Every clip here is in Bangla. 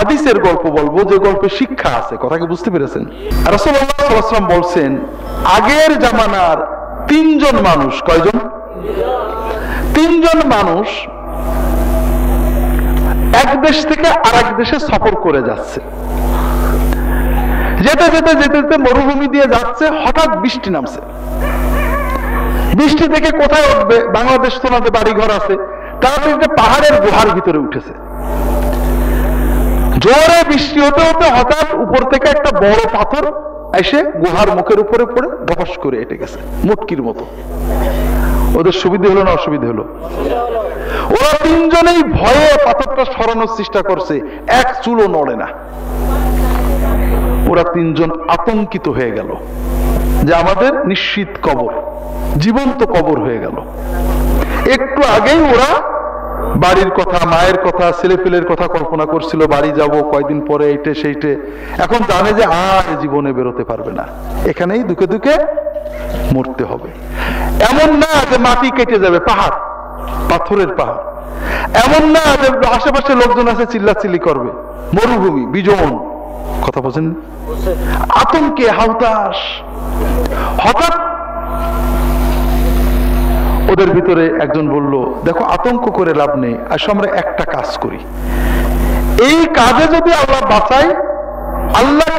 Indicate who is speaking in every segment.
Speaker 1: হাদিসের গল্প বলবো, যে গল্পে শিক্ষা আছে। কথা কি বুঝতে পেরেছেন? রাসূলুল্লাহ সাল্লাল্লাহু আলাইহি ওয়াসাল্লাম বলছেন, আগের জামানার তিনজন মানুষ, কয়জন? তিনজন মানুষ এক দেশ থেকে আরেক দেশে সফর করে যাচ্ছে। যেতে যেতে যেতে যেতে মরুভূমি দিয়ে যাচ্ছে, হঠাৎ বৃষ্টি নামছে। বৃষ্টি থেকে কোথায় উঠবে? বাংলাদেশ তো আমাদের বাড়ি ঘর আছে, তারা পাহাড়ের গুহার ভিতরে উঠেছে। জোরে বৃষ্টি হতে হতে হঠাৎ উপর থেকে একটা বড় পাথর এসে গুহার মুখের উপরে পড়ে ধপাস করে এটে গেছে, মুটকির মতো। ওদের সুবিধা হলো না অসুবিধা হলো? ওরা তিনজনেই ভয়ে পাথরটা সরানোর চেষ্টা করছে, এক চুলও নড়ে না। ওরা তিনজন আতঙ্কিত হয়ে গেল যে আমাদের নিশ্চিত কবর, জীবন্ত কবর হয়ে গেল। একটু আগেই ওরা বাড়ির কথা, মায়ের কথা, ছেলেপেলের কথা কল্পনা করছিল, বাড়ি যাব কয়দিন পরে, এইটে সেইটে। এখন জানে যে আর জীবনে বেরোতে পারবে না, এখানেই দুকে দুকে মরতে হবে। এমন না যে মাটি কেটে যাবে, পাহাড়, পাথরের পাহাড়। এমন না যে আশেপাশে লোকজন আছে চিল্লাচিল্লি করবে, মরুভূমি, বিজন। কথা বলছেন? আতঙ্কে হাউতাস। হঠাৎ ওদের ভিতরে একজন বলল, দেখো আতঙ্ক করে লাভ নেই, আসো আমরা একটা কাজ করি। এই কাজে যদি আল্লাহ বাঁচাই, আল্লাহ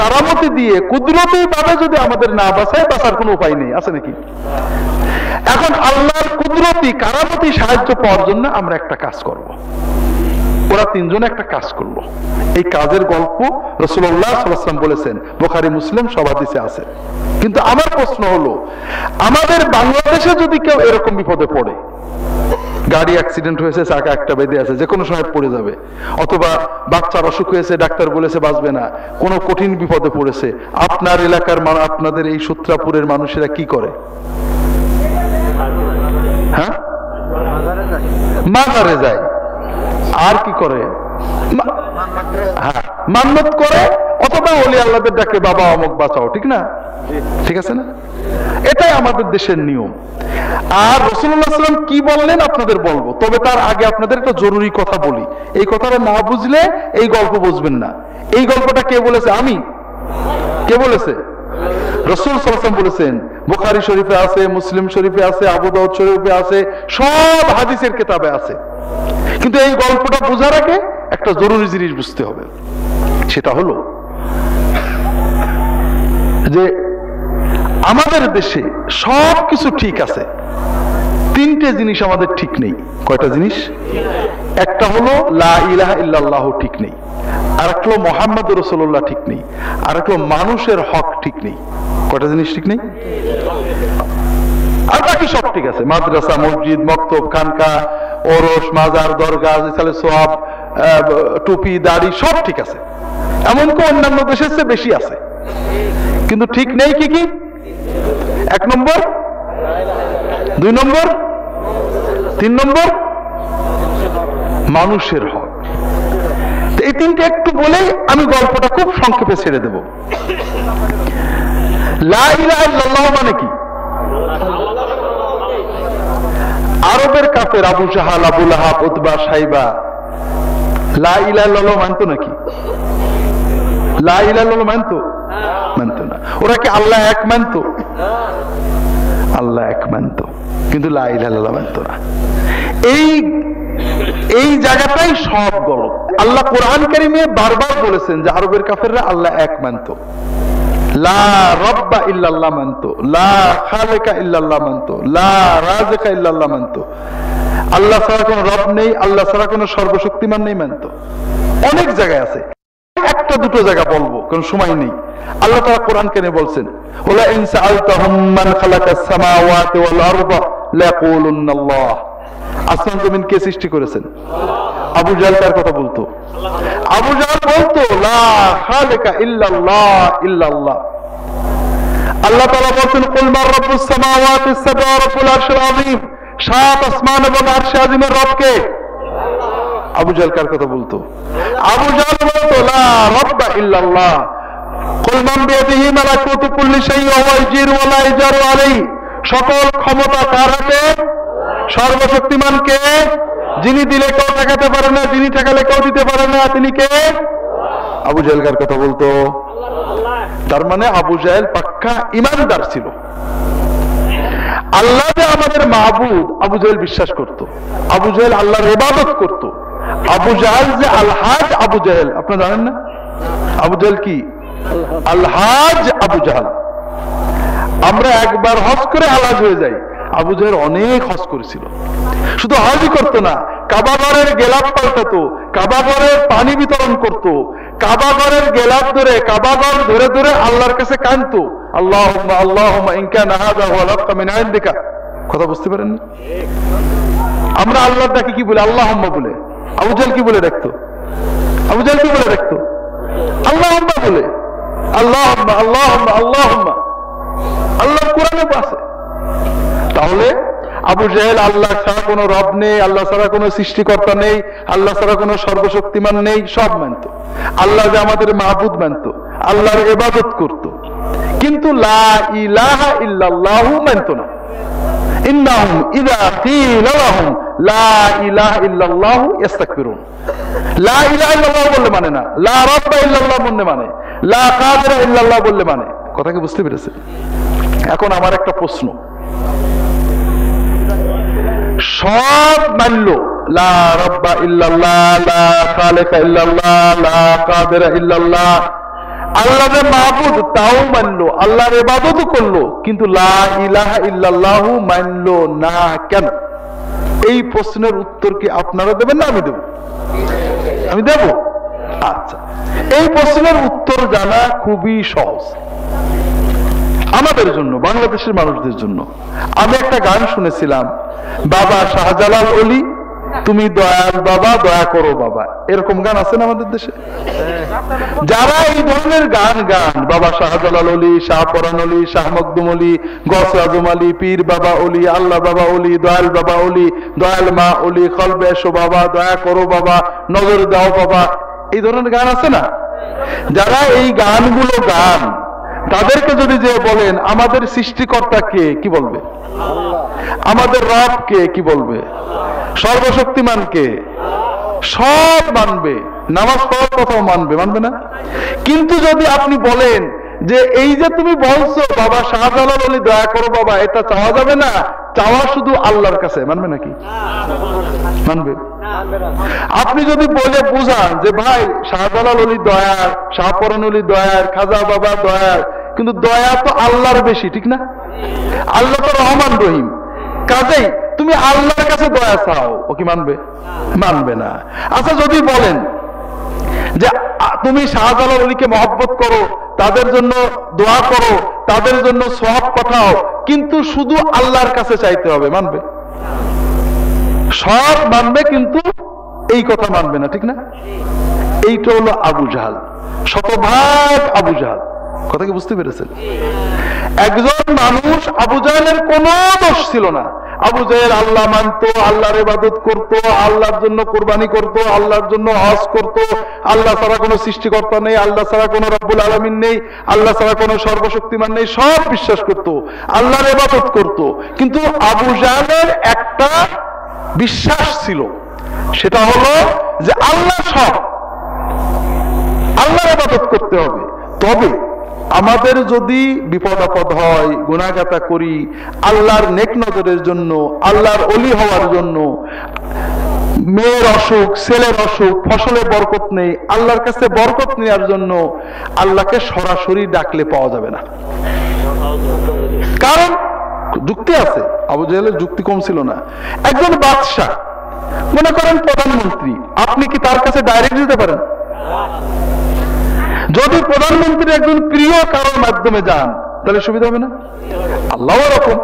Speaker 1: কারামতে দিয়ে কুদরতি ভাবে যদি আমাদের না বাঁচায়, বাঁচার কোনো উপায় নেই, আছে নাকি? এখন আল্লাহর কুদরতি কারামতি সাহায্য পাওয়ার জন্য আমরা একটা কাজ করব। ওরা তিনজন একটা কাজ করলো। এই কাজের গল্প রাসূলুল্লাহ সাল্লাল্লাহু আলাইহি ওয়াসাল্লাম বলেছেন, বুখারী মুসলিম সব হাদিসে আছে। কিন্তু আমার প্রশ্ন হলো, আমাদের বাংলাদেশে যদি কেউ এরকম বিপদে পড়ে, গাড়ি অ্যাক্সিডেন্ট হয়েছে, চাকা একটা বেঁধে আছে, যে কোনো সময় পড়ে যাবে, অথবা বাচ্চার অসুখ হয়েছে, ডাক্তার বলেছে বাঁচবে না, কোনো কঠিন বিপদে পড়েছে, আপনার এলাকার আপনাদের এই সূত্রাপুরের মানুষেরা কি করে? হ্যাঁ, মাজারে যায়। আর কি করে? হ্যাঁ, মান্নত করে, অথবা ওলি আল্লাহদের ডাকে, বাবা অমুক বাঁচাও, ঠিক না? ঠিক আছে না? এটাই আমাদের দেশের নিয়ম। আর রাসূলুল্লাহ সাল্লাল্লাহু আলাইহি ওয়াসাল্লাম কি বললেন আপনাদের বলবো, তবে তার আগে আপনাদের একটা জরুরি কথা বলি। এই কথাটা না বুঝলে এই গল্প বুঝবেন না। এই গল্পটা কে বলেছে? আমি। কে বলেছে? রাসূল সাল্লাল্লাহু আলাইহি ওয়াসাল্লাম বলেছেন। বুখারী শরীফে আছে, মুসলিম শরীফে আছে, আবু দাউদ শরীফে আছে, সব হাদিসের কিতাবে আছে। কিন্তু এই গল্পটা বোঝার আগে একটা জরুরি জিনিস বুঝতে হবে। সেটা হলো যে আমাদের দেশে সব কিছু ঠিক আছে, তিনটে জিনিস আমাদের ঠিক নেই। কয়টা জিনিস? একটা হলো লা ইলাহা ইল্লাল্লাহ ঠিক নেই, আর একটা হলো মুহাম্মদুর রাসূলুল্লাহ ঠিক নেই, আর একটা হলো মানুষের হক ঠিক নেই। কয়টা জিনিস ঠিক নেই? আর বাকি সব ঠিক আছে। মাদ্রাসা, মসজিদ, মক্তব, খানকা, ওরস, মাজার, দরগা, ইসালে সোয়াব, টুপি, দাড়ি সব ঠিক আছে। এমনকি অন্যান্য দেশের চেয়ে বেশি আছে। কিন্তু ঠিক নেই কি কি? 1 নম্বর, 2 নম্বর, 3 নম্বর মানুষের হক। এই তিনটে একটু বলে আমি গল্পটা খুব সংক্ষেপে ছেড়ে দেব। লা ইলাহা ইল্লাল্লাহ মানে কি? আরবের কাফের আবু জাহাল, আবু লাহাব, উতবা, সাইবা লা ইলাহা ইল্লাল্লাহ মানতো নাকি? লা ইলাহা ইল্লাল্লাহ মানতো? মানতো না। ওরা কি আল্লাহ এক মানতো? আল্লাহ এক মানতো, কিন্তু লা ইলাহা ইল্লাল্লাহ মানতো না। এই জায়গাটাই সব গলত। আল্লাহ কোরআন কারীমে বারবার বলেছেন যে আরবের কাফেররা আল্লাহ এক মানতো, লা রাব্বা ইল্লাল্লাহ মানতো, লা খালিকা ইল্লাল্লাহ মানতো, লা রাজিকা ইল্লাল্লাহ মানতো। আল্লাহ ছাড়া কোনো রব নেই, আল্লাহ ছাড়া কোনো সর্বশক্তিমান নেই মানতো। অনেক জায়গায় আছে, একটা দুটো জায়গা বলবো কারণ সময় নেই। আল্লাহ তাআলা কোরআন কারীমে বলছেন, ওয়ালা ইন সাআলতাহুম মান খালাকাস সামাওয়াতি ওয়াল আরদা লায়াকুলুন্নাল্লাহ। আসমান জমিন কে সৃষ্টি করেছেন? আবু জাহল তার কথা বলতো। আবু জাহল বলতো লা খালিকা ইল্লাল্লাহ ইল্লাল্লাহ। আল্লাহ তাআলা বলছেন, কুল মান রাব্বুস সামাওয়াতিস সাব'a ওয়া রাব্বুল আরশিল আযীম। 7 আসমান এবং আরশে আযীমের রব কে? আবু জাহল কার কথা বলতো? আবু জাহল বলতো লা রাব্বা ইল্লাল্লাহ। কুল মান বিয়াদিহি মালাকুতু কুল্লি শাইইন ওয়া ইয়াজিরু ওয়া লা ইয়াজারু আলাইহি। সকল ক্ষমতা কার হাতে? সর্বশক্তিমান কে? যিনি দিলে কেউ ঠেকাতে পারে না, যিনি ঠেকালে কেউ দিতে পারে না, তিনি কে? আবু জাহেল কার কথা বলতো? তার মানে আবু জাহেল পাক্কা ইমানদার ছিল। আল্লাহ যে আমাদের মাহবুদ, আবু জাহেল বিশ্বাস করত। আবু জাহেল আল্লাহর ইবাদত করত। আবু জাহেল যে আলহাজ আবু জাহেল, আপনারা জানেন না? আবু জাহেল কি? আলহাজ আবু জাহেল। আমরা একবার হজ করে আলহাজ হয়ে যাই, আবু জাহেল অনেক হজ করেছিল। শুধু হজই করতো না, কাবা ঘরের গেলাপ পাল্টাতো, কাবা ঘরের পানি বিতরণ করত, কাবা ঘরের গেলাপ ধরে, কাবা ঘর ধরে ধরে আল্লাহর কাছে কাঁদতো, আল্লাহুম্মা আল্লাহুম্মা ইন কানা হাযা হুয়াল হাক্কু মিন ইনদিকা। কথা বুঝতে পারেন না? আমরা আল্লাহর ডাকে কি বলে? আল্লাহুম্মা বলে। আবু জাহেল কি বলে রাখতো? আবু জাহেল কি বলে রাখতো? আল্লাহুম্মা বলে। আল্লাহুম্মা আল্লাহুম্মা আল্লাহুম্মা। আল্লাহর কোরআনে আছে। তাহলে আবু জাহেল আল্লাহ ছাড়া কোনো রব নেই, আল্লাহ ছাড়া কোনো সৃষ্টিকর্তা নেই, আল্লাহ ছাড়া কোনো সর্বশক্তিমান নেই, সব মানত। আল্লাহ যে আমাদের মাহবুদ মানত, আল্লাহর ইবাদত করত, কিন্তু লা ইলাহা ইল্লাল্লাহু মানত না। ইন্নাহুম ইযা কিলা লাহুম লা ইলাহা ইল্লাল্লাহু ইস্তাকবিরুন। লা ইলাহা ইল্লাল্লাহ বললে মানে না, লা রাব্বা ইল্লাল্লাহ বললে মানে, লা কাদিরা ইল্লাল্লাহ বললে মানে। কথা কি বুঝতে পেরেছেন? এখন আমার একটা প্রশ্ন, সব মানল, লা রাব্বা ইল্লাল্লাহ, লা খালিকা ইল্লাল্লাহ, লা কাদিরা ইল্লাল্লাহ, আল্লাহ যে মাহবুদ তাও মানলো, আল্লাহর ইবাদতও করলো, কিন্তু লা ইলাহা ইল্লাল্লাহু মানলো না কেন? এই প্রশ্নের উত্তর কি আপনারা দেবেন না আমি দেব? আমি দেব। আচ্ছা, এই প্রশ্নের উত্তর জানা খুবই সহজ আমাদের জন্য, বাংলাদেশের মানুষদের জন্য। আমি একটা গান শুনেছিলাম, বাবা শাহজালাল অলি তুমি দয়াল বাবা, দয়া করো বাবা, এরকম গান আছে না আমাদের দেশে? যারা এই ধরনের গান গান, বাবা শাহজালাল অলি, শাহ পরান অলি, শাহ মখদুম অলি, গৌসে আজম আলী, পীর বাবা অলি, আল্লাহ বাবা অলি, দয়াল বাবা অলি, দয়াল মা অলি, কলবে এসো বাবা, দয়া করো বাবা, নজর দাও বাবা, এই ধরনের গান আছে না? যারা এই গানগুলো গান, তাদেরকে যদি যে বলেন আমাদের সৃষ্টিকর্তা কে, কি বলবে? আমাদের রব কে, কি বলবে? সর্বশক্তিমান কে? সব মানবে, নামাজ পড়ার কথাও মানবে, মানবে না? কিন্তু যদি আপনি বলেন যে এই যে তুমি বলছো বাবা শাহজালাল অলি দয়া করো বাবা, এটা চাওয়া যাবে না, চাওয়া শুধু আল্লাহর কাছে, মানবে নাকি? মানবে? আপনি যদি বলে বুঝান যে ভাই শাহজালাল অলি দয়ার, শাহ পরান অলি দয়ার, খাজা বাবা দয়ার, কিন্তু দয়া তো আল্লাহর বেশি, ঠিক না? আল্লাহ তো রহমান রহিম, কাজেই তুমি আল্লাহর কাছে দয়া চাও, ও কি মানবে? মানবে না। আচ্ছা, যদি বলেন যে তুমি শাহজালাল অলিকে মহব্বত করো, তাদের জন্য দোয়া করো, তাদের জন্য সওয়াব পাঠাও, কিন্তু শুধু আল্লাহর কাছে চাইতে হবে, মানবে? সব মানবে, কিন্তু এই কথা মানবে না, ঠিক না? এইটা হলো আবু জাহেল, শতভাগ আবু জাহেল। কথা কি বুঝতে পেরেছেন? একজন মানুষ, আবু জাহেলের কোনো দোষ ছিল না। আবু জাহেল আল্লাহ মানতো, আল্লাহর ইবাদত করতো, আল্লাহর জন্য কুরবানি করতো, আল্লাহর জন্য হজ করতো, আল্লাহ ছাড়া কোনো সৃষ্টিকর্তা নেই, আল্লাহ ছাড়া কোনো রব্বুল আলামিন নেই, আল্লাহ ছাড়া কোনো সর্বশক্তিমান নেই, সব বিশ্বাস করতো, আল্লাহর ইবাদত করতো। কিন্তু আবু জাহেলের একটা বিশ্বাস ছিল, সেটা হলো যে আল্লাহ সব, আল্লাহর ইবাদত করতে হবে। তবে আমাদের যদি বিপদ আপদ হয়, গুনাহগাতা করি, আল্লাহর নেক নজরের জন্য, আল্লাহর ওলি হওয়ার জন্য, মেয়ের অসুখ, ছেলের অসুখ, ফসলে বরকত নেই, আল্লাহর কাছে বরকত নেওয়ার জন্য আল্লাহকে সরাসরি ডাকলে পাওয়া যাবে না। কারণ যুক্তি আছে, আবু জাহেলের যুক্তি কম ছিল না। একজন বাদশাহ, মনে করেন প্রধানমন্ত্রী, আপনি কি তার কাছে ডাইরেক্ট যেতে পারেন? যদি প্রধানমন্ত্রী একজন প্রিয় কারোর মাধ্যমে যান, তাহলে সুবিধা হবে না? আল্লাহ এরকম,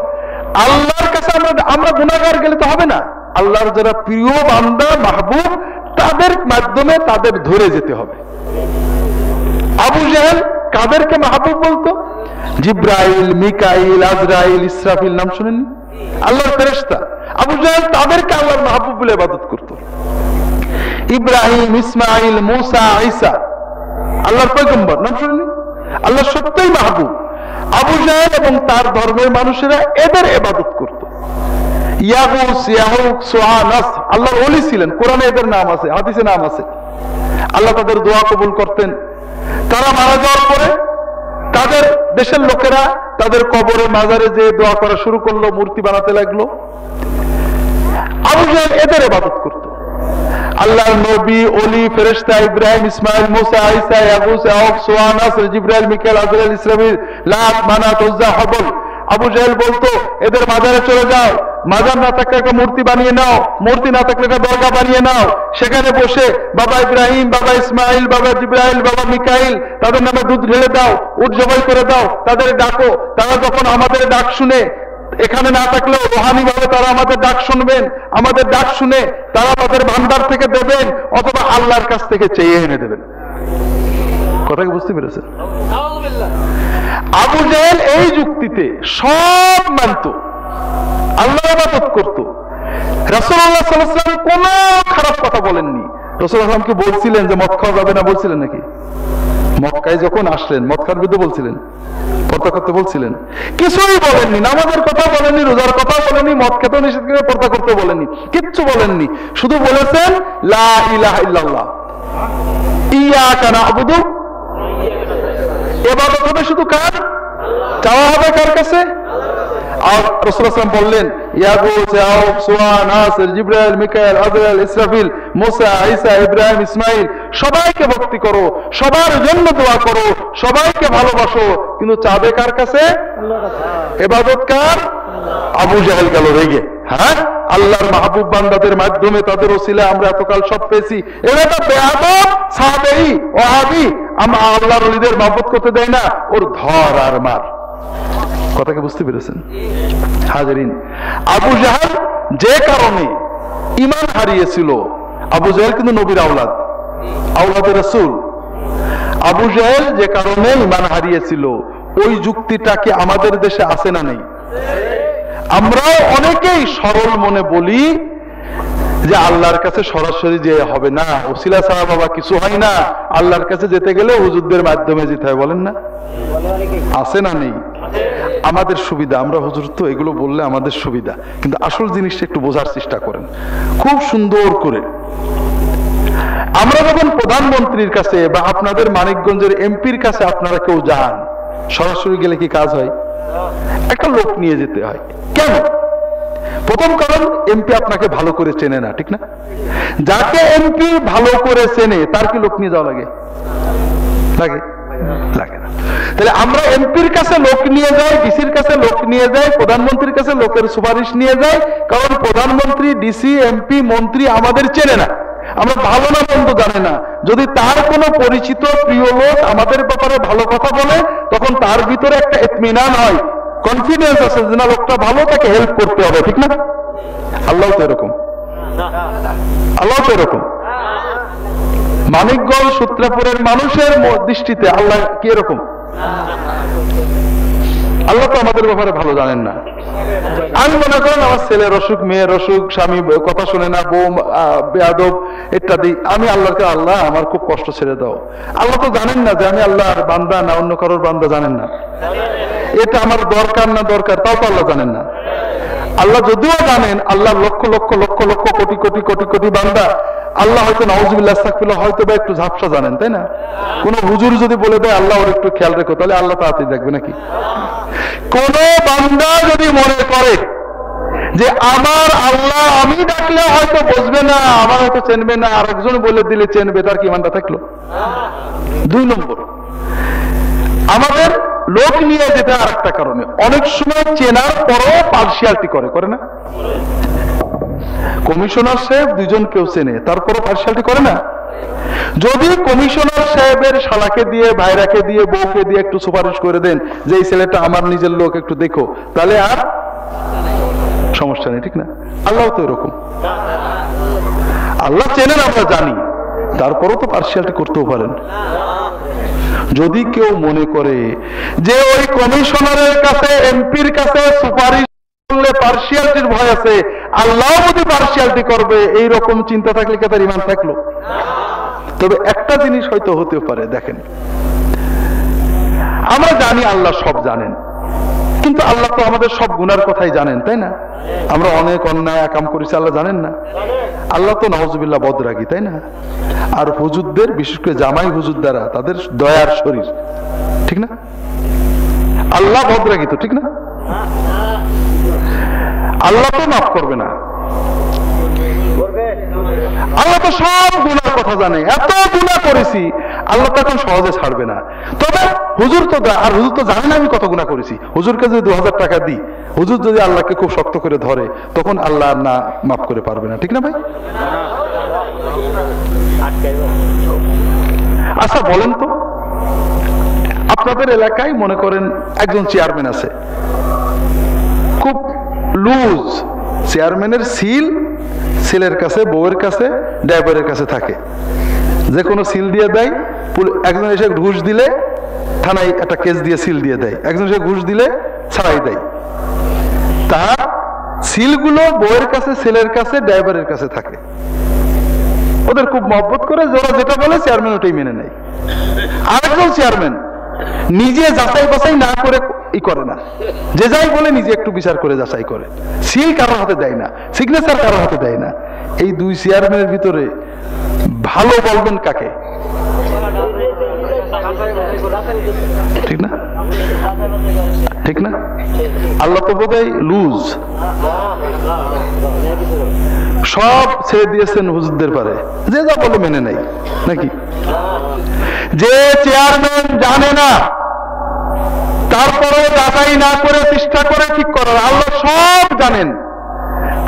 Speaker 1: আল্লাহর কাছে আমরা গুনাহগার গেলে তো হবে না। আল্লাহর যারা প্রিয় বান্দা, মাহবুব, তাদের মাধ্যমে তাদের ধরে যেতে হবে। আবু জাহেল কাদেরকে মাহবুব বলতো? জিব্রাইল, মিকাইল, আজরাইল, ইসরাফিল, নাম শুনেননি? আল্লাহর ফেরেশতা। আবু জাহেল তাদেরকে আল্লাহর মাহবুব বলে ইবাদত করত। ইব্রাহিম, ইসমাইল, মুসা, ঈসা, আল্লাহর পয়গম্বর, নাম শুনেননি? আল্লাহ সত্যই মাহবুব। আবু জাহেল এবং তার ধর্মের মানুষেরা এদের ইবাদত করত। ইয়াগুস, ইয়াহুক, সুআ, নাসর আল্লাহর ওলি ছিলেন। কোরআনে এদের নাম আছে, হাদিসে নাম আছে। আল্লাহ তাদের দোয়া কবুল করতেন। তারা মারা যাওয়ার পরে তাদের দেশের লোকেরা তাদের কবরে মাজারে যে দোয়া করা শুরু করলো, মূর্তি বানাতে লাগলো। আবু জাহেল এদের ইবাদত করত। আল্লাহর নবী, ওলি, ফেরেশতা ইব্রাহিম, ইসমাইল, মুসা, ঈসা, ইয়াগুস, ইয়াউক, সুআ, নাসর, জিবরাইল, মিকাইল, আজরাইল, ইসরাফিল, লাত, মানাত, উজ্জা, হবল। আবু জাহেল বলতো এদের মাজারে চলে যাও, মাজার না থাকলে একটা মূর্তি বানিয়ে নাও, মূর্তি না থাকলে একটা দরগা বানিয়ে নাও, সেখানে বসে বাবা ইব্রাহিম, বাবা ইসমাইল, বাবা জিবরাইল, বাবা মিকাইল তাদের নামে দুধ ঢেলে দাও, উট জবাই করে দাও, তাদের ডাকো। তারা যখন আমাদের ডাক শুনে, এখানে না থাকলেও রোহানি ভাবে তারা আমাদের ডাক শুনবেন, আমাদের ডাক শুনে তারা তাদের ভান্ডার থেকে দেবেন অথবা আল্লাহর কাছ থেকে চেয়ে এনে দেবেন। কথা কি বুঝতে পেরেছেন? আবু জাহেল এই যুক্তিতে সব মানত, আল্লাহ ইবাদত করত। রাসূলুল্লাহ সাল্লাল্লাহু আলাইহি ওয়াসাল্লাম কোন খারাপ কথা বলেননি। রাসূলুল্লাহ সাল্লাল্লাহু আলাইহি ওয়াসাল্লামকে বলছিলেন যে মদ খাওয়া যাবে না, বলছিলেন নাকি? মক্কায় যখন আসলেন মদ খাওয়ার বিরুদ্ধে বলছিলেন, পর্দা করতে বলছিলেন? কিছুই বলেননি। নামাজের কথা বলেননি, রোজার কথা বলেননি, মদ খেতে নিষেধ করে পর্দা করতে বলেননি, কিচ্ছু বলেননি। শুধু বলেছেন লা ইলাহা ইল্লাল্লাহ, ইয়াকা না'বুদু, ইবাদত হবে শুধু কার? চাওয়া হবে কার কাছে? আর রাসূলুল্লাহ সাল্লাল্লাহু আলাইহি ওয়াসাল্লাম বললেন ইয়াগুস, ইয়াউক, সুআ, নাসর, জিবরাইল, মিকাইল, আজরাইল, ইসরাফিল, মুসা, ঈসা, ইব্রাহিম, ইসমাইল সবাইকে ভক্তি করো, সবার জন্য দোয়া করো, সবাইকে ভালোবাসো, কিন্তু চাবে কার কাছে? আল্লাহর কাছে। ইবাদত কার? আবু জাহেল গেল রেগে। হ্যাঁ, আল্লাহর মাহবুব বান্দাদের মাধ্যমে তাদের ওসিলা আমরা এতকাল সব পেয়েছি, এরা তো বেয়াদব সাহাবী ওয়াহাবী, আমরা আল্লাহর ওলিদের মাহবুব করতে দেয় না, ওর ধর আর মার। কথাকে বুঝতে পেরেছেন হাজিরিন? আবু জাহেল যে কারণে ঈমান হারিয়েছিল, আবু জাহেল কিন্তু নবীর আওলাদ, আওলাদে রাসূল। আবু জাহেল যে কারণে ঈমান হারিয়েছিল, ওই যুক্তিটা কি আমাদের দেশে আছে না নেই? আমরাও অনেকেই সরল মনে বলি যে আল্লাহর কাছে সরাসরি যে হবে না, ওসিলা ছাড়া বাবা কিছু হয় না, আল্লাহর কাছে যেতে গেলে হুজুরদের মাধ্যমে যেতে হয়, বলেন না? আছে না নেই? আমাদের সুবিধা, আমরা হুজুর তো এগুলো বললে আমাদের সুবিধা, কিন্তু আসল জিনিসটা একটু বোঝার চেষ্টা করেন খুব সুন্দর করে। আমরা যখন প্রধানমন্ত্রীর কাছে বা আপনাদের মানিকগঞ্জের এমপির কাছে আপনারা কেউ যান, সরাসরি গেলে কি কাজ হয়? একটা লোক নিয়ে যেতে হয়। কেন? প্রথম কারণ এমপি আপনাকে ভালো করে চেনে না, ঠিক না? যাকে এমপি ভালো করে চেনে তার কি লোক নিয়ে যাওয়া লাগে? লাগে? লাগে না। তাহলে আমরা এমপির কাছে লোক নিয়ে যাই, ডিসির কাছে লোক নিয়ে যাই, প্রধানমন্ত্রীর কাছে লোকের সুপারিশ নিয়ে যাই, কারণ প্রধানমন্ত্রী, ডিসি, এমপি, মন্ত্রী আমাদের চেনে না, আমরা ভালো না মন্দ জানে না। যদি তার কোনো পরিচিত প্রিয় লোক আমাদের ব্যাপারে ভালো কথা বলে, তখন তার ভিতরে একটা ইতমিনান হয়, কনফিডেন্স আছে যে না লোকটা ভালো, তাকে হেল্প করতে হবে, ঠিক না? আল্লাহ তো এরকম, আল্লাহ তো এরকম। মানিকগঞ্জ সূত্রাপুরের মানুষের দৃষ্টিতে আল্লাহ কি এরকম? আল্লাহ তো আমাদের ব্যাপারে ভালো জানেন না। আমি মনে করেন আমার ছেলের অসুখ, মেয়ের অসুখ, স্বামী কথা শুনে না, বউ বেয়াদব ইত্যাদি, আমি আল্লাহকে আল্লাহ আমার খুব কষ্ট ছেড়ে দাও। আল্লাহ তো জানেন না যে আমি আল্লাহর বান্দা না অন্য কারোর বান্দা, জানেন না? এটা আমার দরকার না দরকার তাও তো আল্লাহ জানেন না। আল্লাহ যদিও জানেন, আল্লাহ লক্ষ লক্ষ লক্ষ লক্ষ কোটি কোটি কোটি কোটি বান্দা, আল্লাহ হয়তো নাউজুবিল্লাহ আস্তাগফিরুল্লাহ হয়তো বা একটু ঝাপসা জানেন, তাই না? কোন হুজুর যদি বলে দেয় আল্লাহ ওর একটু খেয়াল রেখো, তাহলে আল্লাহ তাড়াতাড়ি দেখবে নাকি? কোন বান্দা যদি মনে করে যে আমার আল্লাহ আমি ডাকলে হয়তো বুঝবে না, আমার হয়তো চেনবে না, আরেকজন বলে দিলে চেনবে, তার কি ইমানটা থাকলো? 2 নম্বর, আমাদের লোক নিয়ে যেতে আর একটা কারণে অনেক সময় চেনার পরও পার্সিয়ালিটি করে না? কমিশনার সাহেব 2 জন কেউ চেনে, তারপরও পার্সিয়ালিটি করে না? যদি কমিশনার সাহেবের শালাকে দিয়ে, ভাইরাকে দিয়ে, বউকে দিয়ে একটু সুপারিশ করে দেন যে এই ছেলেটা আমার নিজের লোক, একটু দেখো, তাহলে আর সমস্যা নেই, ঠিক না? আল্লাহ তো এরকম, আল্লাহ চেনেন, আমরা জানি, তারপরও তো পার্সিয়ালিটি করতেও পারেন। যদি কেউ মনে করে যে ওই কমিশনারের কাছে, এমপির কাছে সুপারিশ করলে পার্সিয়ালিটির ভয় আছে, আল্লাহ যদি পার্সিয়ালিটি করবে, এই রকম চিন্তা থাকলে কি তার ঈমান থাকলো? তবে একটা জিনিস হয়তো হতে পারে, দেখেন আমরা জানি আল্লাহ সব জানেন, কিন্তু আল্লাহ তো আমাদের সব গুনার কথাই জানেন, তাই না? আমরা অনেক অন্যায় কাম করেছি, আল্লাহ জানেন না? আল্লাহ তো নাউজুবিল্লাহ বদরাগী, তাই না? আর হুজুরদের, বিশেষ করে জামাই হুজুর দ্বারা, তাদের দয়ার শরীর, ঠিক না? আল্লাহ বদরাগী তো, ঠিক না? আল্লাহ তো মাফ করবে না। আল্লাহ তো সব গুনার কথা জানে, এত গুনাহ করেছি, আল্লাহ তো এখন সহজে ছাড়বে না। তবে হুজুর তো, আর হুজুর তো জানে না আমি কত গুনাহ করেছি। হুজুরকে যদি 2000 টাকা দিই, হুজুর যদি আল্লাহকে খুব শক্ত করে ধরে, তখন আল্লাহ না মাফ করে পারবে না, ঠিক না ভাই? আচ্ছা বলেন তো, আপনাদের এলাকায় মনে করেন একজন চেয়ারম্যান আছে, খুব লুজ। চেয়ারম্যানের সিল সিলের কাছে, বউয়ের কাছে, ড্রাইভারের কাছে থাকে। যে কোনো সিল দিয়ে দেয়। একজন এসে ঘুষ দিলে থানায় একটা কেস দিয়ে সিল দিয়ে দেয়, একজন এসে ঘুষ দিলে ছাড়াই দেয়। তার সিলগুলো বউয়ের কাছে, ছেলের কাছে, ড্রাইভারের কাছে থাকে। ওদের খুব মহব্বত করে, যারা যেটা বলে চেয়ারম্যান ওটাই মেনে নেয়। আরেকজন চেয়ারম্যান নিজে যাচাই বাছাই না করে করে না, যে যাই বলে নিজে একটু বিচার করে যাচাই করে। সিল কারোর হাতে দেয় না, সিগনেচার কারোর হাতে দেয় না। এই দুই চেয়ারম্যানের ভিতরে ভালো বলবেন কাকে? ঠিক না? ঠিক না? আল্লাহ তো বোধহয় লুজ, সব ছেড়ে দিয়েছেন হুজুরদের পারে, যে যা বলে মেনে নেই, নাকি? যে চেয়ারম্যান জানে না, তারপরে যাচাই না করে চেষ্টা করে ঠিক করার, আল্লাহ সব জানেন,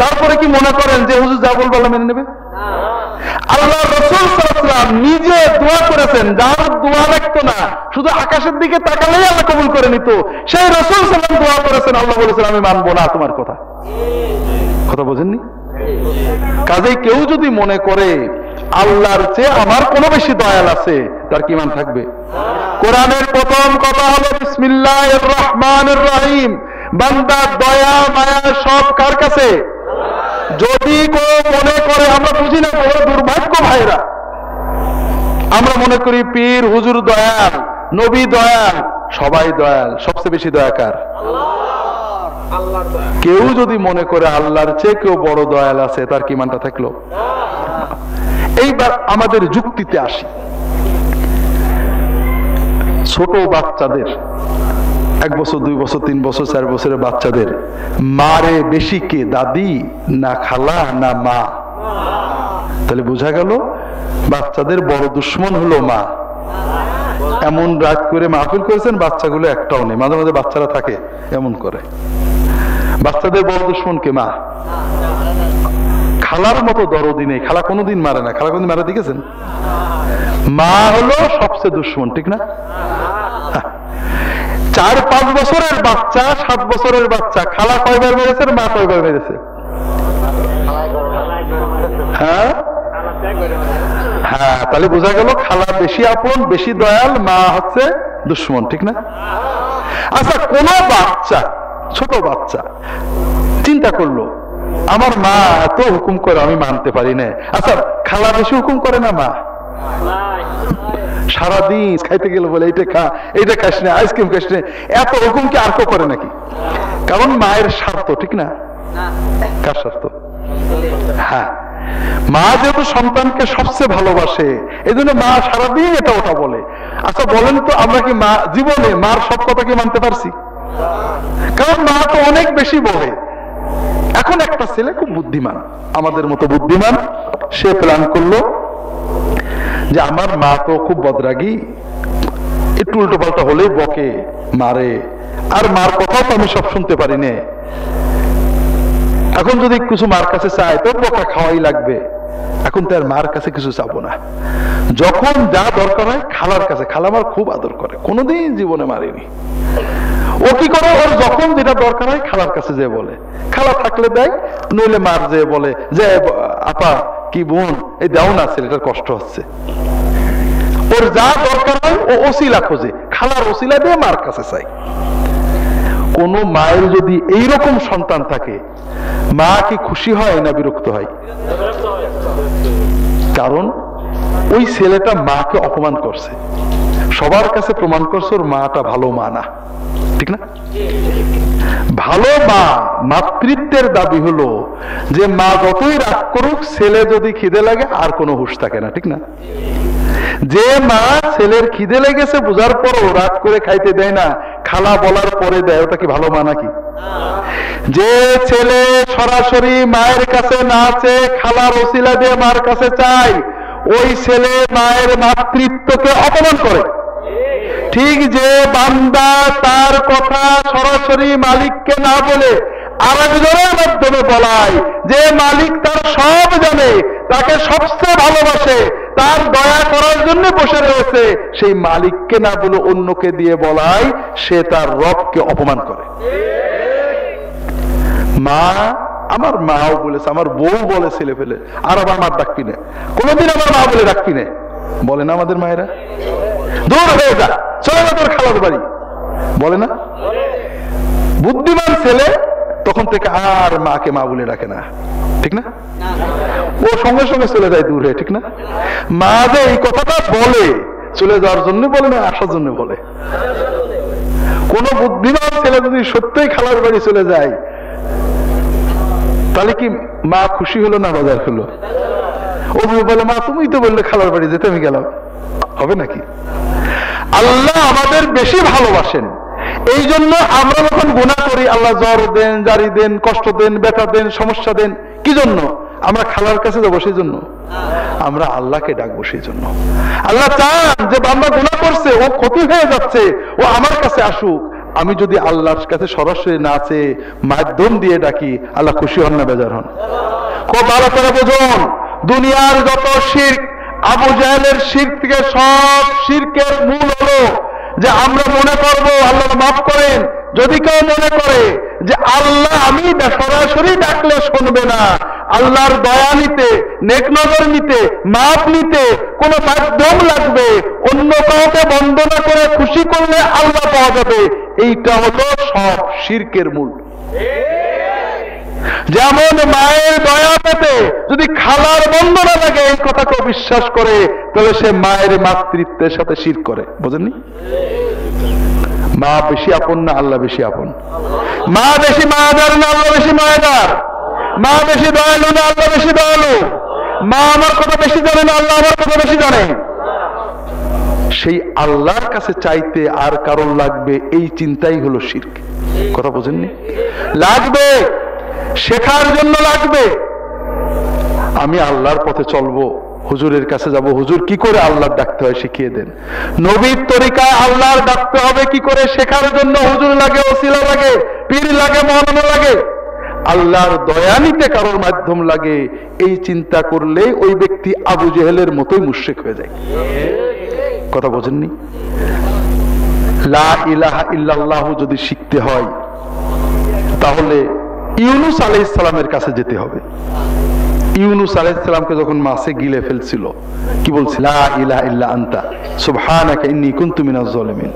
Speaker 1: তারপরে কি মনে করেন যে হুজুর যা বলবে আল্লাহ মেনে নেবে? আল্লাহ রাসূল সাল্লাল্লাহু আলাইহি ওয়াসাল্লাম নিজে দোয়া করেছেন, যার দোয়া লাগতো না, শুধু আকাশের দিকে তাকালেই আল্লাহ কবুল করে নিত, সেই রাসূল সাল্লাল্লাহু আলাইহি ওয়াসাল্লাম দোয়া করেছেন, আল্লাহ বলেছেন আমি মানবো না তোমার কথা। কথা বোঝেননি? কাজেই কেউ যদি মনে করে আল্লাহর চেয়ে আমার কোনো বেশি দয়াল আছে, তার কি ঈমান থাকবে? কোরআনের প্রথম কথা হলো বিসমিল্লাহির রহমানির রহিম। বান্দার দয়া মায়া সব কার কাছে? যদি কেউ মনে করে, আমরা বুঝি না, বড় দুর্ভাগ্য ভাইরা, আমরা মনে করি পীর হুজুর দয়াল, নবী দয়াল, সবাই দয়াল, সবচেয়ে বেশি দয়া কার? কেউ যদি মনে করে আল্লাহর চেয়ে কেউ বড় দয়াল আছে, তার কি ঈমানটা থাকলো? এইবার আমাদের যুক্তিতে আসি। ছোট বাচ্চাদের, 1 বছর 2 বছর 3 বছর 4 বছরের বাচ্চাদের মারে বেশি কে? দাদি না খালা না মা? তাহলে বোঝা গেল বাচ্চাদের বড় দুশ্মন হলো মা। এমন রাত করে মাহফিল করেছেন, বাচ্চাগুলো একটাও নেই। মাঝে মাঝে বাচ্চারা থাকে এমন করে। বাচ্চাদের বড় দুশ্মন কে? মা। খালার মতো দরদি নেই, খালা কোনোদিন মারে না। খালা কোনোদিন মারা দেখেছেন? মা হলো সবচেয়ে দুশ্মন, ঠিক না? 4-5 বছরের বাচ্চা, 7 বছরের বাচ্চা, খালা কয়বার মেরেছে, মা কয়বার মেরেছে? হ্যাঁ হ্যাঁ, তাহলে বোঝা গেল খালা বেশি আপন, বেশি দয়াল, মা হচ্ছে দুশ্মন, ঠিক না? আচ্ছা, কোন বাচ্চা, ছোট বাচ্চা চিন্তা করলো আমার মা এত হুকুম করে আমি মানতে পারি না, আচ্ছা খালা বেশি হুকুম করে না মা? সারাদিন খাইতে গেলে বলে এইটা খা, এইটা খাস না, আইসক্রিম খাস না, এত হুকুম কি আর কেউ করে নাকি? কারণ মায়ের স্বার্থ, ঠিক না? কার স্বার্থ? হ্যাঁ, মা যেহেতু সন্তানকে সবচেয়ে ভালোবাসে, এই জন্য মা সারাদিন এটা ওটা বলে। আচ্ছা বলেন তো, আমরা কি মা জীবনে মার সব কথা কি মানতে পারছি? কারণ মা তো অনেক বেশি বলে। এখন একটা ছেলে খুব বুদ্ধিমান, আমাদের মতো বুদ্ধিমান, সে প্ল্যান করলো যে আমার মা তো খুব বদরাগী, একটু উল্টো পাল্টা হলেই বকে, মারে, আর মার কথাও তো আমি সব শুনতে পারি না। এখন যদি কিছু মার কাছে চাই তো বকা খাওয়াই লাগবে। এখন তো আর মার কাছে কিছু চাবো না, যখন যা দরকার হয় খালার কাছে। খালা আমার খুব আদর করে, কোনোদিন জীবনে মারিনি। ও কি করে, ওর যখন যেটা দরকার হয় খালার কাছে যে বলে, খালা থাকলে দেয়, নইলে মার যে বলে যে আপা কি বোন এই দাও না, ছেলেটার কষ্ট হচ্ছে। ওর যা দরকার হয় ও ওসিলা খোঁজে, খালার ওসিলা দিয়ে মার কাছে চাই। কোন মায়ের যদি এইরকম সন্তান থাকে, মা কি খুশি হয় না বিরক্ত হয়? কারণ ওই ছেলেটা মাকে অপমান করছে, সবার কাছে প্রমাণ করছে ওর মাটা ভালো মা না। ঠিক না? ভালো মা মাতৃত্বের দাবি হলো যে মা যতই রাগ করুক, ছেলে যদি খিদে লাগে আর কোনো হুঁশ থাকে না, ঠিক না? যে মা ছেলের খিদে লেগেছে বোঝার পরও রাগ করে খাইতে দেয় না, খালা বলার পরে দেয়, ওটা কি ভালো মা নাকি? যে ছেলে সরাসরি মায়ের কাছে না চেয়ে খালার ওসিলা দিয়ে মার কাছে চায়, ওই ছেলে মায়ের মাতৃত্বকে অপমান করে। ঠিক যে বান্দা তার কথা সরাসরি মালিককে না বলে আরেকজনের মাধ্যমে বলায়, যে মালিক তার সব জানে, তাকে সবচেয়ে ভালোবাসে, তার দয়া করার জন্য বসে রয়েছে, সেই মালিককে না বলে অন্যকে দিয়ে বলায়, সে তার রবকে অপমান করে। মা, আমার মাও বলেছে, আমার বউ বলে ছেলে ফেলে, আর আবার মার ডাকবি না, কোনদিন আমার মা বলে ডাকবি না, বলে না আমাদের মায়েরা? দূর হয়ে যা, চলে যা তোর খালার বাড়ি, বলে না? বুদ্ধিমান ছেলে তখন থেকে আর মাকে মা বলে ডাকে না, ঠিক না? ও সঙ্গে সঙ্গে চলে যায় দূরে, ঠিক না? মা যে এই কথাটা বলে, চলে যাওয়ার জন্য বলে না, আসার জন্য বলে। কোন বুদ্ধিমান ছেলে যদি সত্যই খালার বাড়ি চলে যায়, তাহলে কি মা খুশি হলো না বাজার হলো? ও বলে, মা তুমি তো বললে খালার বাড়ি যেতে, আমি গেলাম, হবে নাকি? আল্লাহ আমাদের বেশি ভালোবাসেন, এই জন্য আমরা যখন গুনাহ করি, আল্লাহ জ্বর দেন, জারি দেন, কষ্ট দেন, ব্যথা দেন, সমস্যা দেন, কি জন্য? আমরা খালার কাছে যাবো সেই জন্য? আমরা আল্লাহকে ডাকবো সেই জন্য। আল্লাহ চান যে বান্দা গুনাহ করছে, ও ক্ষতি হয়ে যাচ্ছে, ও আমার কাছে আসুক। আমি যদি আল্লাহর কাছে সরাসরি না চেয়ে মাধ্যম দিয়ে ডাকি, আল্লাহ খুশি হন না বেজার হন? খুব ভালো করে বুঝুন, দুনিয়ার যত শিরক, আবু জাহেলের শিরক থেকে সব শিরকের মূল হলো যে আমরা মনে করবো আল্লাহ মাফ করেন। যদি কেউ মনে করে যে আল্লাহ আমি সরাসরি ডাকলে শুনবে না, আল্লাহর দয়া নিতে, নেক নজর নিতে, মাপ নিতে কোন মাধ্যম লাগবে, অন্য কাউকে বন্দনা করে খুশি করলে আল্লাহ পাওয়া যাবে, এইটা হলো সব শিরকের মূল। যেমন মায়ের দয়া পেতে যদি খালার বন্দনা লাগে, এই কথাকে বিশ্বাস করে, তাহলে সে মায়ের মাতৃত্বের সাথে শিরক করে। বুঝেননি? মা বেশি আপন না আল্লাহ বেশি আপন? মা বেশি মায়াদার না আল্লাহ বেশি মায়াদার? মা বেশি দয়ালু না আল্লাহ বেশি দয়ালু? মা আমার কথা বেশি জানে না আল্লাহ আমার কথা বেশি জানে? সেই আল্লাহর কাছে চাইতে আর কারণ লাগবে, এই চিন্তাই হলো শিরক। কথা বোঝেননি? লাগবে, শেখার জন্য লাগবে। আমি আল্লাহর পথে চলবো, হুজুরের কাছে যাব, হুজুর কি করে আল্লাহর ডাকতে হয় শিখিয়ে দেন। নবীর তরিকায় আল্লাহর ডাকতে হবে কি করে, শেখার জন্য হুজুর লাগে, ওসিলা লাগে, পীর লাগে, মওলানা লাগে। আল্লাহর দয়া নিতে কারোর মাধ্যম লাগে, এই চিন্তা করলে ওই ব্যক্তি আবু জেহেলের মতোই মুশরিক হয়ে যায়। কথা বোঝেননি? লা ইলাহা ইল্লাল্লাহু যদি শিখতে হয়, তাহলে ইউনুস আলাইহিস সালামের কাছে যেতে হবে। ইউনুস আলাইহিস সালামকে যখন মাছে গিলে ফেলছিল, কি বলছিল? লা ইলাহা ইল্লা আনতা সুবহানাকা ইন্নী কুনতু মিনাজ জালিমিন।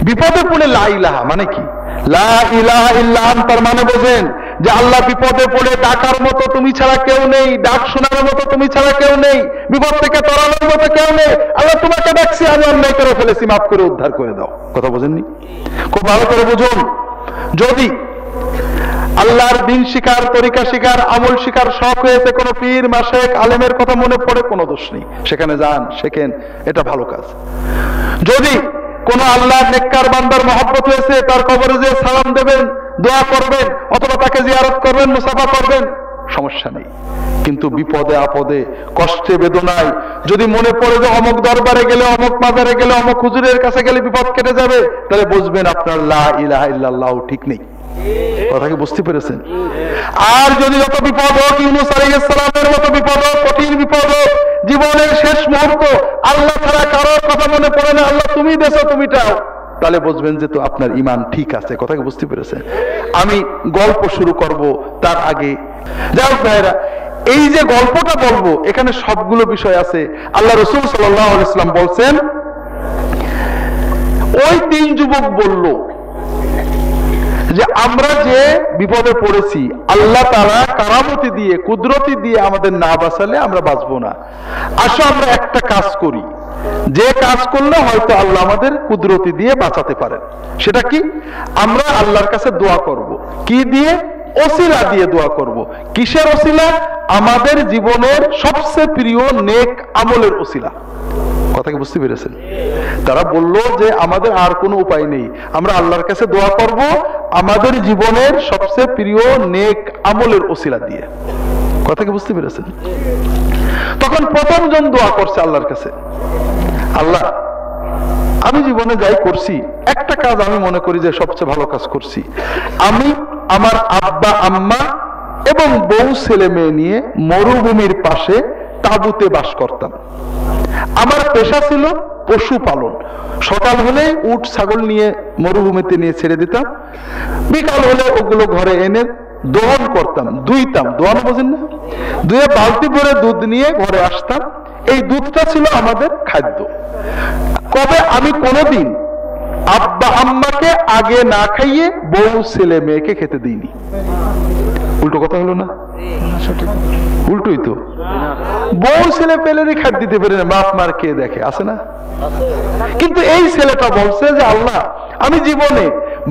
Speaker 1: বিপদে পড়ে লা ইলাহা মানে কি? লা ইলাহা ইল্লা আনতার মানে বোঝেন যে আল্লাহ বিপদে পড়ে ডাকার মতো তুমি ছাড়া কেউ নেই, ডাক শোনার মতো তুমি ছাড়া কেউ নেই, বিপদ থেকে তরানোর মতো কেউ নেই। আল্লাহ তোমাকে ডাকছি, আমি অন্যায় করে ফেলেছি, মাফ করে উদ্ধার করে দাও। কথা বোঝেননি? খুব ভালো করে বুঝুন। যদি আল্লাহর দিন শিকার, তরিকা শিকার, আমল শিকার শখ হয়েছে, কোন পীর, মাশেক, আলেমের কথা মনে পড়ে, কোনো দোষ নেই, সেখানে যান, শেখেন, এটা ভালো কাজ। যদি কোন আল্লাহর নেককার বান্দার মহব্বত হয়েছে, তার কবরে যে সালাম দেবেন, দোয়া করবেন, অথবা তাকে জিয়ারত করবেন, মুসাফা করবেন, সমস্যা নেই। কিন্তু বিপদে আপদে, কষ্টে বেদনায় যদি মনে পড়ে যে অমুক দরবারে গেলে, অমুক মাজারে গেলে, অমুক হুজুরের কাছে গেলে বিপদ কেটে যাবে, তাহলে বুঝবেন আপনার লা ইলাহা ইল্লাল্লাহ ঠিক নেই। কথা কি বুঝতে পেরেছেন? আর যদি যত বিপদ হোক, ইউনুস আলাইহিস সালামের মতো বিপদ হোক, কঠিন বিপদ হোক, জীবনের শেষ মুহূর্ত আল্লাহ ছাড়া কারোর কথা মনে পড়ে না, আল্লাহ তুমি দেছো তুমি চাও, তাহলে বুঝবেন যে তো আপনার ঈমান ঠিক আছে। কথা কি বুঝতে পেরেছেন? আমি গল্প শুরু করব, তার আগে যাও ভাইরা, এই যে গল্পটা বলবো এখানে সবগুলো বিষয় আছে। আল্লাহ রাসূল সাল্লাল্লাহু আলাইহি ওয়াসাল্লাম বলছেন, ওই তিন যুবক বলল যে আমরা যে বিপদে পড়েছি, আল্লাহ তাআলা কারামতি দিয়ে, কুদরতি দিয়ে আমাদের না বাঁচালে আমরা বাঁচবো না। আসো আমরা একটা কাজ করি, যে কাজ করলে হয়তো আল্লাহ আমাদের কুদরতি দিয়ে বাঁচাতে পারেন। সেটা কি? আমরা আল্লাহর কাছে দোয়া করব। কি দিয়ে? ওসিলা দিয়ে দোয়া করব। কিসের ওসিলা? আমাদের জীবনের সবচেয়ে প্রিয় নেক আমলের ওসিলা। কথা কি বুঝতে পেরেছেন? তারা বলল যে আমাদের আর কোনো উপায় নেই, আমরা আল্লাহর কাছে দোয়া করব আমাদের জীবনের সবচেয়ে প্রিয় নেক আমলের ওসিলা দিয়ে। কথা কি বুঝতে পেরেছেন? তখন প্রথম জন দোয়া করছে আল্লাহর কাছে, আল্লাহ আমি জীবনে যাই করছি, একটা কাজ আমি মনে করি যে সবচেয়ে ভালো কাজ করছি। আমি আমার আব্বা আম্মা এবং বউ ছেলে মেয়ে নিয়ে মরুভূমির পাশে তাঁবুতে বাস করতাম। আমার পেশা ছিল পশুপালন। সকাল হলে উট ছাগল নিয়ে মরুভূমিতে নিয়ে ছেড়ে দিতাম, বিকাল হলে ওগুলো ঘরে এনে দহন করতাম, দুইতাম। দোয়ানো বোঝেন না? দুয়ে বালতি ভরে দুধ নিয়ে ঘরে আসতাম। এই দুধটা ছিল আমাদের খাদ্য। কবে আমি কোনোদিন আব্বা আম্মাকে আগে না খাইয়ে বউ ছেলে মেয়েকে খেতে দিইনি। উল্টো কথা হলো না? উল্টোই তো। বউ ছেলে পেলেরই খাদ্য দিতে পারে না, বাপ মার কে দেখে? আছে না? কিন্তু এই ছেলেটা বলছে যে আল্লাহ আমি জীবনে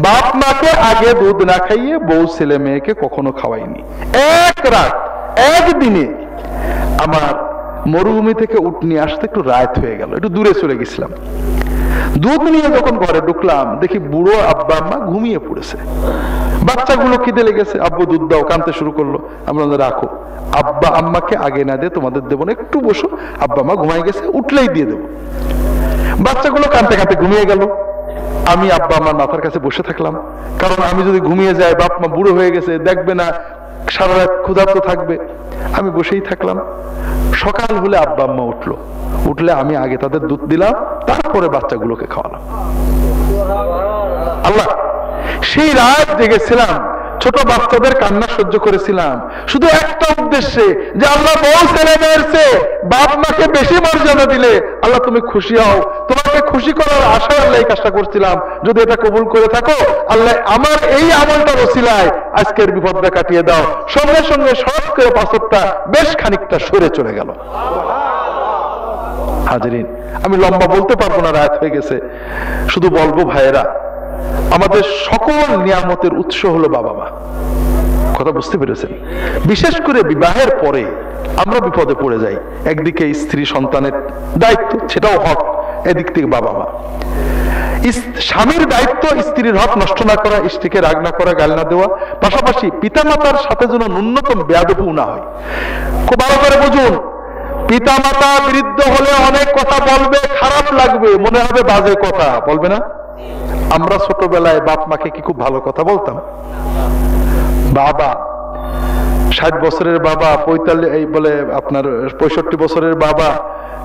Speaker 1: বাপ মাকে আগে দুধ না খাইয়ে বউ ছেলে মেয়েকে কখনো খাওয়াইনি। এক রাত একদিনে আমার মরুভূমি থেকে উট নিয়ে আসতে একটু রাত হয়ে গেল, একটু দূরে চলে গেছিলাম। দুধ নিয়ে যখন ঘরে ঢুকলাম দেখি বুড়ো আব্বা আম্মা ঘুমিয়ে পড়েছে। বাচ্চাগুলো খিদে লেগেছে, আব্বু দুধ দাও, কাঁদতে শুরু করলো। আমরা রাখো, আব্বা আম্মাকে আগে না দিয়ে তোমাদের দেবো না, একটু বসো, আব্বা আম্মা ঘুমাই গেছে, উঠলেই দিয়ে দেবো। বাচ্চাগুলো কাঁদতে কাঁদতে ঘুমিয়ে গেল। আমি আব্বা আমার মাথার কাছে বসে থাকলাম, কারণ আমি যদি ঘুমিয়ে যাই বাপ মা বুড়ো হয়ে গেছে, দেখবে না, সারা রাত ক্ষুধার্ত থাকবে। আমি বসেই থাকলাম। সকাল হলে আব্বা আম্মা উঠলো, উঠলে আমি আগে তাদের দুধ দিলাম, তারপরে বাচ্চাগুলোকে খাওয়ালাম। আল্লাহ সেই রাত জেগেছিলাম, ছোট বাচ্চাদের কান্না সহ্য করেছিলাম, শুধু একটা উদ্দেশ্যে যে আল্লাহ বউ ছেলে মেয়ের চেয়ে বাপ মাকে বেশি মর্যাদা দিলে আল্লাহ তুমি খুশি হও। তোমাকে খুশি করার আশায় আল্লাহ এই কাজটা করছিলাম। যদি এটা কবুল করে থাকো আল্লাহ আমার এই আমলটার ওসিলায় আজকের বিপদটা কাটিয়ে দাও। সঙ্গে সঙ্গে সব করে পাথরটা বেশ খানিকটা সরে চলে গেল। হাজরিন, আমি লম্বা বলতে পারবো না, রাত হয়ে গেছে। শুধু বলবো ভাইয়েরা, আমাদের সকল নিয়ামতের উৎস হলো বাবা মা। কথা বুঝতে পেরেছেন? বিশেষ করে বিবাহের পরে আমরা বিপদে পড়ে যাই। একদিকে স্ত্রী সন্তানের দায়িত্ব, সেটাও হক, এদিক থেকে বাবা মা। স্বামীর দায়িত্ব স্ত্রীর হক নষ্ট না করা, স্ত্রীকে রাগ না করা, গাল না দেওয়া, পাশাপাশি পিতামাতার সাথে যেন ন্যূনতম বেয়াদবি না হয়। খুব ভালো করে বুঝুন, পিতামাতা বৃদ্ধ হলে অনেক কথা বলবে, খারাপ লাগবে, মনে হবে বাজে কথা, বলবে না? আমরা ছোটবেলায় বাপ মাকে কি খুব ভালো কথা বলতাম? বাবা 60 বছরের বাবা, 65 বছরের বাবা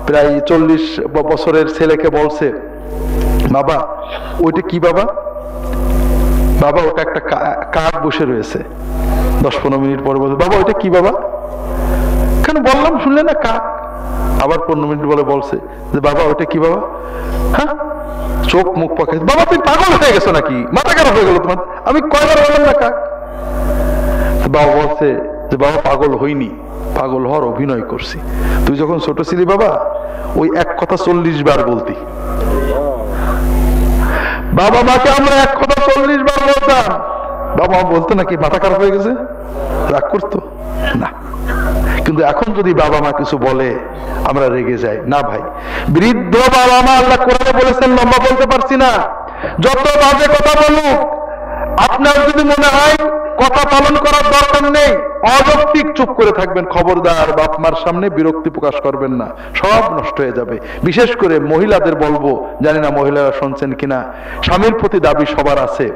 Speaker 1: প্রায় 40 বছরের ছেলেকে বলছে, বাবা ওইটা কি? বাবা বাবা ওটা একটা কাক বসে রয়েছে। 10-15 মিনিট পরে বলছে, বাবা ওইটা কি? বাবা কেন বললাম শুনলে না? কাক। আবার 15 মিনিট বলে বলছে যে বাবা ওইটা কি? বাবা হ্যাঁ, চোখ মুখ পাকাই, বাবা তুমি পাগল হয়ে গেছো নাকি? মাথা খারাপ হয়ে গেল তোমার? আমি কয়বার বললাম না কাক? বাবা বলছে যে বাবা পাগল হইনি, পাগল হওয়ার অভিনয় করছি। তুই যখন ছোট ছিলি বাবা ওই এক কথা 40 বার বলতি। বাবা মাকে আমরা এক কথা 40 বার বলতাম। বাবা মা বলতো নাকি মাথা খারাপ হয়ে গেছে? রাগ করতো না। কিন্তু এখন যদি বাবা মা কিছু বলে আমরা রেগে যাই না। ভাই, বৃদ্ধ বাবা মা আল্লাহ কোরআনে বলেছেন, লম্বা বলতে পারছি না, যত বাজে কথা বলুক, আপনার যদি মনে হয় কথা পালন করার দরকার নেই, অযৌক্তিক চুপ করে থাকবেন। খবরদার বাপ মার সামনে বিরক্তি প্রকাশ করবেন না, সব নষ্ট হয়ে যাবে। বিশেষ করে মহিলাদের বলবো, জানি না মহিলারা শুনছেন কিনা, স্বামীর প্রতি দাবি সবার আছে,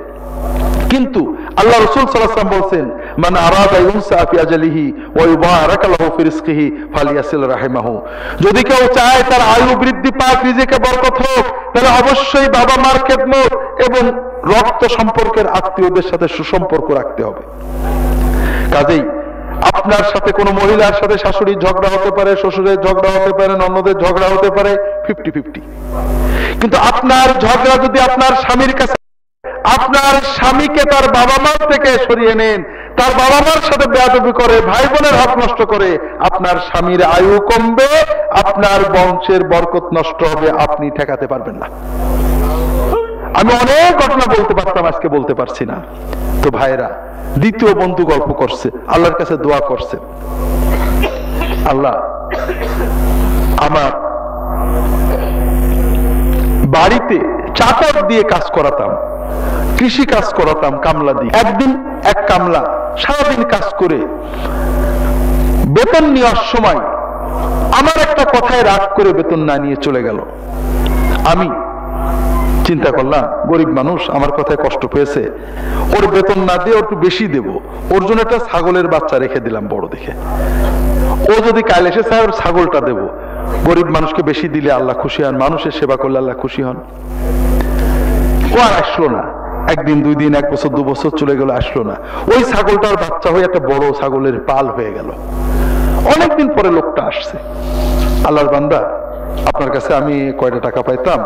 Speaker 1: কিন্তু আল্লাহ রাসূল সাল্লাল্লাহু আলাইহি ওয়াসাল্লাম বলেন, মান আরাদা ইউনসা ফি আজালিহি ওয়া ইউবারাকা লাহু ফি রিজকিহি ফালিয়াসিল রাহিমাহু। যদি কেউ চায় তার আয়ু বৃদ্ধি পাক, রিজিকে বরকত হোক, তাহলে অবশ্যই বাবা মার খেদমত এবং রক্ত সম্পর্কের আত্মীয়দের সাথে সুসম্পর্ক রাখতে হবে। কাজেই আপনার সাথে কোনো মহিলার সাথে শাশুড়ির ঝগড়া হতে পারে, শ্বশুরের ঝগড়া হতে পারে, ননদের ঝগড়া হতে পারে, 50-50। কিন্তু আপনার ঝগড়া যদি আপনার স্বামীর কাছে, আপনার স্বামীকে তার বাবা মার থেকে সরিয়ে নেন, তার বাবা মার সাথে বেয়াদবি করে, ভাই বোনের হক নষ্ট করে, আপনার স্বামীর আয়ু কমবে, আপনার বংশের বরকত নষ্ট হবে, আপনি ঠেকাতে পারবেন না। আমি অনেক ঘটনা বলতে পারতাম, আজকে বলতে পারছি না। তো ভাইরা, দ্বিতীয় বন্ধু গল্প করছে, আল্লাহর কাছে দোয়া করছে, আল্লাহ আমার বাড়িতে চাকর দিয়ে কাজ করাতাম, কৃষি কাজ করাতাম কামলা দিয়ে। একদিন এক কামলা সারাদিন কাজ করে বেতন নেওয়ার সময় আমার একটা কথায় রাগ করে বেতন না নিয়ে চলে গেল। আমি চিন্তা করলাম, গরিব মানুষ, আমার কথায় কষ্ট পেয়েছে, ওর বেতন না দিয়ে একটু বেশি দেব, ওর জন্য একটা ছাগলের বাচ্চা রেখে দিলাম বড় দেখে। ও যদি কাল এসে চায় ওর ছাগলটা দেব। গরিব মানুষকে বেশি দিলে আল্লাহ খুশি হন, মানুষের সেবা করলে আল্লাহ খুশি হন। ও আর আসলো না। একদিন, 2 দিন, 1 বছর, 2 বছর চলে গেল, আসলো না। ওই ছাগলটার বাচ্চা হয়ে একটা বড় ছাগলের পাল হয়ে গেল। অনেকদিন পরে লোকটা আসছে, আল্লাহর বান্দা, আপনার কাছে আমি কয়টা টাকা পাইতাম,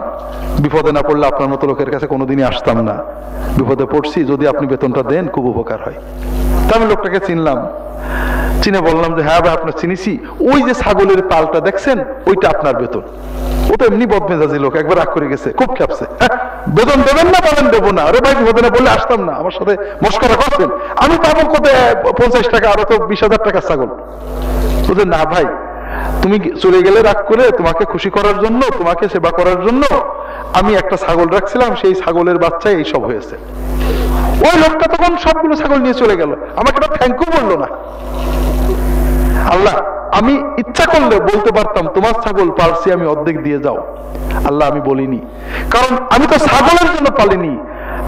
Speaker 1: বিপদে না পড়লে আপনার মতো লোকের কাছে কোনোদিনই আসতাম না, বিপদে পড়ছি, যদি আপনি বেতনটা দেন খুব উপকার হয়। তা আমি লোকটাকে চিনলাম, চিনে বললাম যে হ্যাঁ ভাই, আপনার চিনিছি, ওই যে ছাগলের পালটা দেখছেন ওইটা আপনার বেতন। ও তো এমনি বদমেজাজি লোক, একবার রাগ করে গেছে, খুব খেপছে, বেতন দেবেন না? বলেন দেবো না। আরে ভাই, বিপদে না বললে আসতাম না, আমার সাথে মস্করা করছেন। আমি পাবো কত? 50 টাকা, আরো তো 20,000 টাকার ছাগল। বুঝলেন না ভাই, তুমি চলে গেলে রাগ করে, তোমাকে খুশি করার জন্য, তোমাকে সেবা করার জন্য আমি একটা ছাগল রাখছিলাম, সেই ছাগলের বাচ্চা এইসব হয়েছে। ওই লোকটা তখন সবগুলো ছাগল নিয়ে চলে গেল, আমাকে তো থ্যাংক ইউ বললো না। আল্লাহ, আমি ইচ্ছা করলে বলতে পারতাম তোমার ছাগল পালছি আমি, অর্ধেক দিয়ে যাও। আল্লাহ, আমি বলিনি, কারণ আমি তো ছাগলের জন্য পালিনি।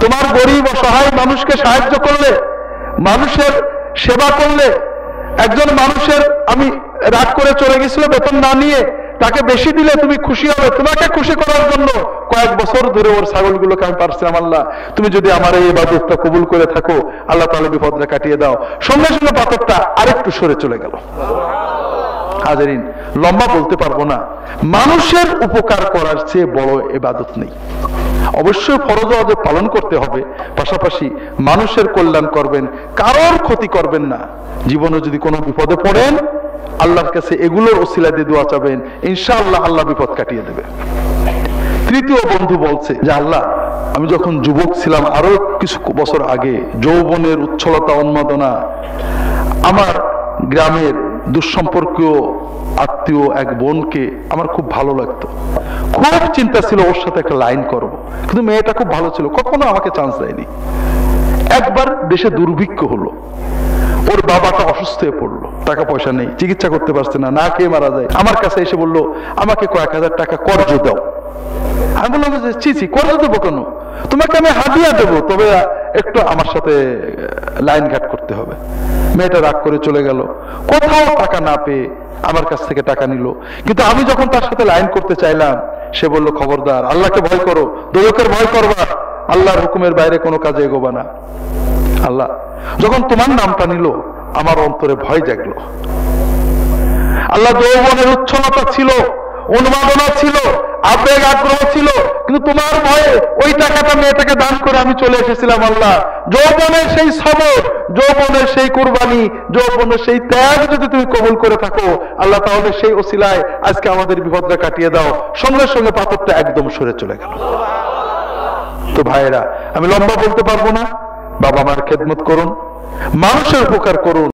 Speaker 1: তোমার গরিব অসহায় মানুষকে সাহায্য করলে, মানুষের সেবা করলে, একজন মানুষের, আমি রাগ করে চলে গেছিল বেতন না নিয়ে, তাকে বেশি দিলে তুমি খুশি হবে। তোমাকে খুশি করার জন্য কয়েক বছর ধরে ওর ছাগলগুলোকে আমি পারছিলাম। আল্লাহ, তুমি যদি আমার এই ইবাদতটা কবুল করে থাকো, আল্লাহ তাআলা বিপদটা কাটিয়ে দাও। সঙ্গে সঙ্গে পাথরটা আরেকটু সরে চলে গেল। হাজারিন, লম্বা বলতে পারবো না, মানুষের উপকার করার চেয়ে বড় ইবাদত নেই। অবশ্যই ফরজ ওয়াজিব পালন করতে হবে, পাশাপাশি মানুষের কল্যাণ করবেন, কারোর ক্ষতি করবেন না। জীবনে যদি কোনো বিপদে পড়েন, আল্লাহর কাছে এগুলোর ওসিলা দিয়ে দোয়া চাবেন, ইনশাআল্লাহ আল্লাহ বিপদ কাটিয়ে দেবে। তৃতীয় বন্ধু বলছে যে আল্লাহ, আমি যখন যুবক ছিলাম, আরো কিছু বছর আগে, যৌবনের উচ্ছলতা উন্মাদনা, আমার গ্রামের দুঃসম্পর্কীয় আত্মীয় এক বোনকে আমার খুব ভালো লাগতো, খুব চিন্তা ছিল ওর সাথে একটা লাইন করব, কিন্তু মেয়েটা খুব ভালো ছিল, কখনো আমাকে চান্স দেয়নি। একবার দেশে দুর্ভিক্ষ হলো, ওর বাবাটা অসুস্থ হয়ে পড়লো, টাকা পয়সা নেই, চিকিৎসা করতে পারছে না, না খেয়ে মারা যায়। আমার কাছে এসে বললো, আমাকে কয়েক হাজার টাকা কর্জ দাও। আমি বললাম যে চিচি, কর্জ দেবো কেন? তোমাকে আমি হাদিয়া দেবো, তবে একটু আমার সাথে লাইন ঘাট করতে হবে। মেয়েটা রাগ করে চলে গেল, কোথাও টাকা না পেয়ে আমার কাছ থেকে টাকা নিল। কিন্তু আমি যখন তার সাথে লাইন করতে চাইলাম, সে বলল, খবরদার, আল্লাহকে ভয় করো, দোজখের ভয় করবা, আল্লাহর হুকুমের বাইরে কোনো কাজে এগোবা না। আল্লাহ যখন তোমার নামটা নিল, আমার অন্তরে ভয় জাগলো। আল্লাহ, যৌবনের উচ্ছলতা ছিল, উন্মাদনা ছিল, আবেগ আগ্রহ ছিল, কিন্তু তোমার ভয়ে ওই টাকাটা মেয়েটাকে দান করে আমি চলে এসেছিলাম। আল্লাহ, যৌবনের সেই সবর, যৌবনের সেই কুরবানি, যৌবনের সেই ত্যাগ যদি তুমি কবুল করে থাকো, আল্লাহ তাহলে সেই ওসিলায় আজকে আমাদের বিপদটা কাটিয়ে দাও। সঙ্গে সঙ্গে পাথরটা একদম সরে চলে গেল। তো ভাইয়েরা, আমি লম্বা বলতে পারবো না, বাবা মার খেদমত করুন, মানুষের উপকার করুন।